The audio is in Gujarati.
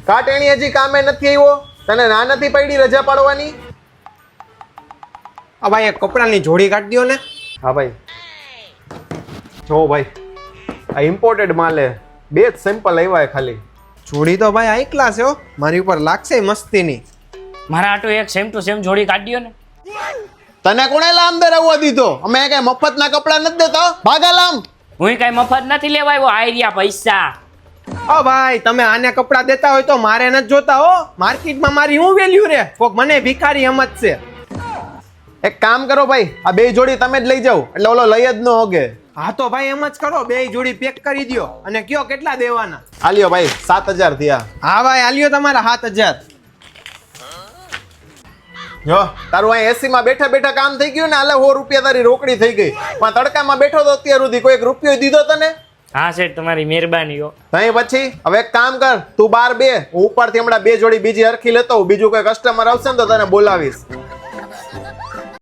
કાટેણી હજી કામે નથી આવ્યો? તને ના નથી પડી રજા પાડવાની? આ ભાઈ એક કપડાની જોડી કાઢી દો ને. હા ભાઈ, જો ભાઈ આ ઇમ્પોર્ટેડ માલ હે, 2 જ સેમ્પલ આવ્યા ખાલી. જોડી તો ભાઈ હાઈ ક્લાસ છે હો, મારી ઉપર લાગશે મસ્તીની. મારા આટો એક સેમ ટુ સેમ જોડી કાઢ્યો ને. તને કોણે અંદર આવવા દીધો? અમે કઈ મફતના કપડા નથી દેતા. ભાગા લામ. હું કઈ મફત નથી લેવા આવ્યો, આઈ રહ્યા પૈસા. ઓ ભાઈ તમે આને કપડા દેતા હોય તો મારે નથી જોતા હો. માર્કેટમાં મારી શું વેલ્યુ રે? કોક મને ભિખારી સમજશે. એક કામ કરો ભાઈ, આ 2 જોડી તમે જ લઈ જાઓ, એટલે ઓલો લઈ જ ન હોગે. હા તો ભાઈ એમ જ કરો, 2 જોડી પેક કરી દ્યો અને કયો કેટલા દેવાના. આલ્યો ભાઈ 7000 થયા. હા ભાઈ આલ્યો તમારા 7000. જો તારું અહીં એસી માં બેઠા બેઠા કામ થઈ ગયું ને, આલે 100 રૂપિયા તારી રોકડી થઈ ગઈ. પણ તડકામાં બેઠો તો અત્યાર સુધી કોઈ 1 રૂપિયો દીધો તને? હા શેઠ, તમારી મહેરબાની હો. તઈ પછી હવે એક કામ કર, તું 12 બે, હું ઉપરથી હમણાં 2 જોડી બીજી હરખી લેતો હોઉં. બીજું કોઈ કસ્ટમર આવશે ને તો તને બોલાવીશ.